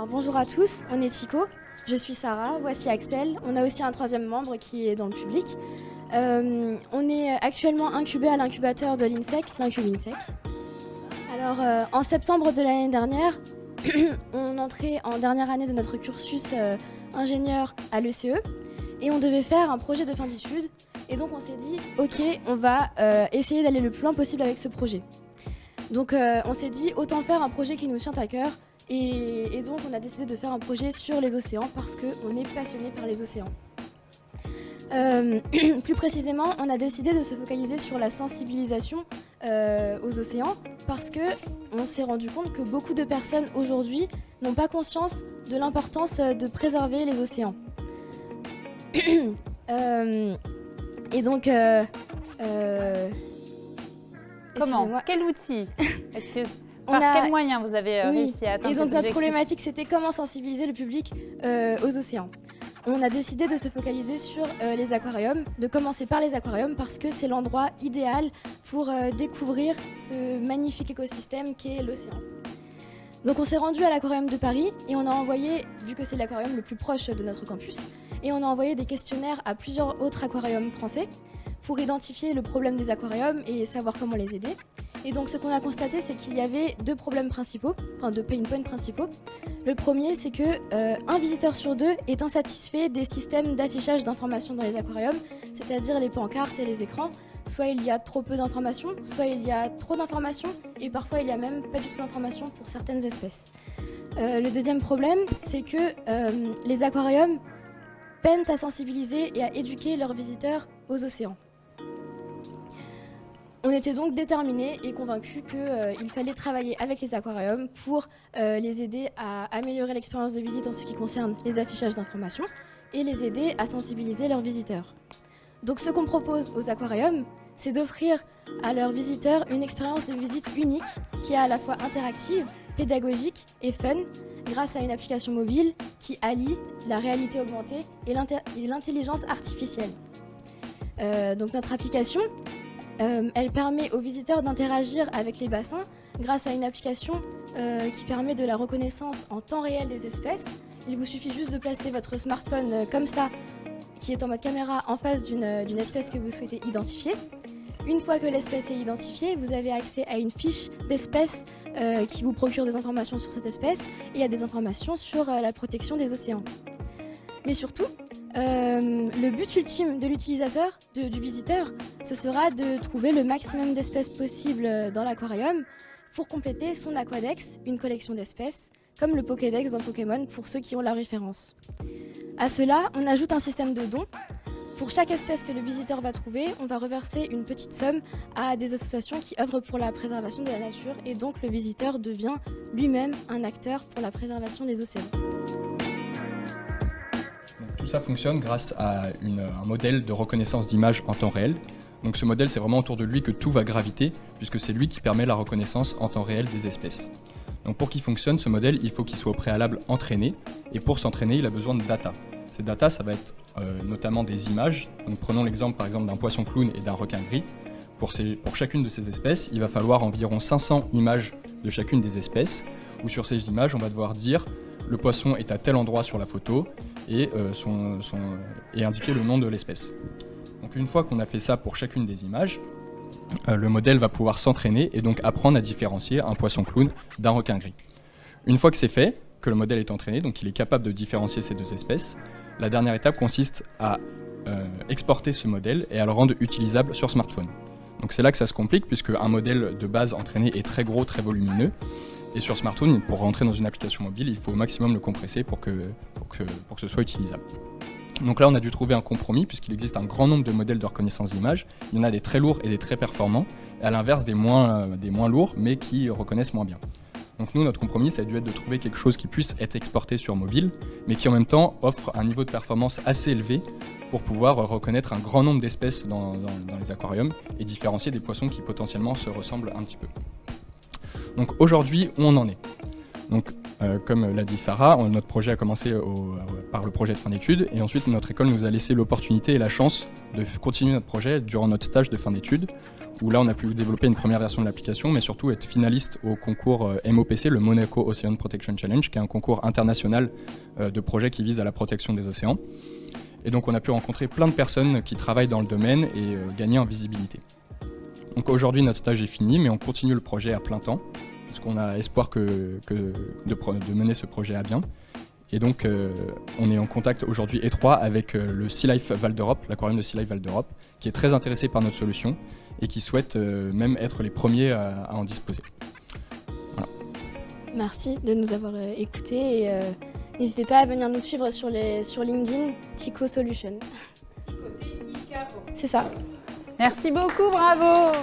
bonjour à tous, on est Chico, je suis Sarah, voici Axel, on a aussi un troisième membre qui est dans le public. On est actuellement incubé à l'incubateur de l'INSEC, l'IncubINSEC. Alors en septembre de l'année dernière, on entrait en dernière année de notre cursus ingénieur à l'ECE et on devait faire un projet de fin d'études. Et donc on s'est dit, ok, on va essayer d'aller le plus loin possible avec ce projet. Donc on s'est dit, autant faire un projet qui nous tient à cœur. Et donc on a décidé de faire un projet sur les océans parce qu'on est passionné par les océans. Plus précisément, on a décidé de se focaliser sur la sensibilisation aux océans parce qu'on s'est rendu compte que beaucoup de personnes aujourd'hui n'ont pas conscience de l'importance de préserver les océans. Et donc... Comment ? Quel outil ? Par quels moyens vous avez réussi à atteindre Et donc cet notre objectif ? problématique, c'était comment sensibiliser le public aux océans. On a décidé de se focaliser sur les aquariums, de commencer par les aquariums parce que c'est l'endroit idéal pour découvrir ce magnifique écosystème qu'est l'océan. Donc on s'est rendu à l'aquarium de Paris et on a envoyé, vu que c'est l'aquarium le plus proche de notre campus, et on a envoyé des questionnaires à plusieurs autres aquariums français pour identifier le problème des aquariums et savoir comment les aider. Et donc ce qu'on a constaté, c'est qu'il y avait deux problèmes principaux, enfin deux pain points principaux. Le premier, c'est que un visiteur sur deux est insatisfait des systèmes d'affichage d'informations dans les aquariums, c'est-à-dire les pancartes et les écrans. Soit il y a trop peu d'informations, soit il y a trop d'informations, et parfois il n'y a même pas du tout d'informations pour certaines espèces. Le deuxième problème, c'est que les aquariums peinent à sensibiliser et à éduquer leurs visiteurs aux océans. On était donc déterminés et convaincus qu'il fallait travailler avec les aquariums pour les aider à améliorer l'expérience de visite en ce qui concerne les affichages d'informations et les aider à sensibiliser leurs visiteurs. Donc ce qu'on propose aux aquariums, c'est d'offrir à leurs visiteurs une expérience de visite unique qui est à la fois interactive, pédagogique et fun grâce à une application mobile qui allie la réalité augmentée et l'intelligence artificielle. Donc notre application, elle permet aux visiteurs d'interagir avec les bassins grâce à une application qui permet de la reconnaissance en temps réel des espèces. Il vous suffit juste de placer votre smartphone comme ça, qui est en mode caméra, en face d'une espèce que vous souhaitez identifier. Une fois que l'espèce est identifiée, vous avez accès à une fiche d'espèce qui vous procure des informations sur cette espèce et à des informations sur la protection des océans. Mais surtout, le but ultime de l'utilisateur, du visiteur, ce sera de trouver le maximum d'espèces possibles dans l'aquarium pour compléter son aquadex, une collection d'espèces, comme le Pokédex dans Pokémon pour ceux qui ont la référence. À cela, on ajoute un système de dons. Pour chaque espèce que le visiteur va trouver, on va reverser une petite somme à des associations qui œuvrent pour la préservation de la nature et donc le visiteur devient lui-même un acteur pour la préservation des océans. Tout ça fonctionne grâce à un modèle de reconnaissance d'images en temps réel. Donc ce modèle, c'est vraiment autour de lui que tout va graviter, puisque c'est lui qui permet la reconnaissance en temps réel des espèces. Donc pour qu'il fonctionne, ce modèle, il faut qu'il soit au préalable entraîné, et pour s'entraîner, il a besoin de data. Ces data, ça va être notamment des images. Donc prenons l'exemple par exemple d'un poisson clown et d'un requin gris. Pour chacune de ces espèces, il va falloir environ 500 images de chacune des espèces, où sur ces images, on va devoir dire le poisson est à tel endroit sur la photo et indiquer le nom de l'espèce. Donc une fois qu'on a fait ça pour chacune des images, le modèle va pouvoir s'entraîner et donc apprendre à différencier un poisson clown d'un requin gris. Une fois que c'est fait, que le modèle est entraîné, donc il est capable de différencier ces deux espèces, la dernière étape consiste à exporter ce modèle et à le rendre utilisable sur smartphone. Donc c'est là que ça se complique, puisque un modèle de base entraîné est très gros, très volumineux. Et sur smartphone, pour rentrer dans une application mobile, il faut au maximum le compresser pour que ce soit utilisable. Donc là, on a dû trouver un compromis, puisqu'il existe un grand nombre de modèles de reconnaissance d'images. Il y en a des très lourds et des très performants, et à l'inverse des moins lourds, mais qui reconnaissent moins bien. Donc nous, notre compromis, ça a dû être de trouver quelque chose qui puisse être exporté sur mobile, mais qui en même temps offre un niveau de performance assez élevé pour pouvoir reconnaître un grand nombre d'espèces dans les aquariums et différencier des poissons qui potentiellement se ressemblent un petit peu. Donc aujourd'hui, où on en est ? Donc, comme l'a dit Sarah, notre projet a commencé par le projet de fin d'études, et ensuite notre école nous a laissé l'opportunité et la chance de continuer notre projet durant notre stage de fin d'études, où là on a pu développer une première version de l'application, mais surtout être finaliste au concours MOPC, le Monaco Ocean Protection Challenge, qui est un concours international de projets qui vise à la protection des océans. Et donc on a pu rencontrer plein de personnes qui travaillent dans le domaine et gagner en visibilité. Donc aujourd'hui notre stage est fini, mais on continue le projet à plein temps, parce qu'on a espoir de mener ce projet à bien. Et donc, on est en contact aujourd'hui étroit avec le Sea Life Val d'Europe, l'aquarium de Sea Life Val d'Europe, qui est très intéressé par notre solution et qui souhaite même être les premiers à en disposer. Voilà. Merci de nous avoir écoutés et n'hésitez pas à venir nous suivre sur LinkedIn, Tico Solution. Tico, T-I-K-O. C'est ça. Merci beaucoup, bravo.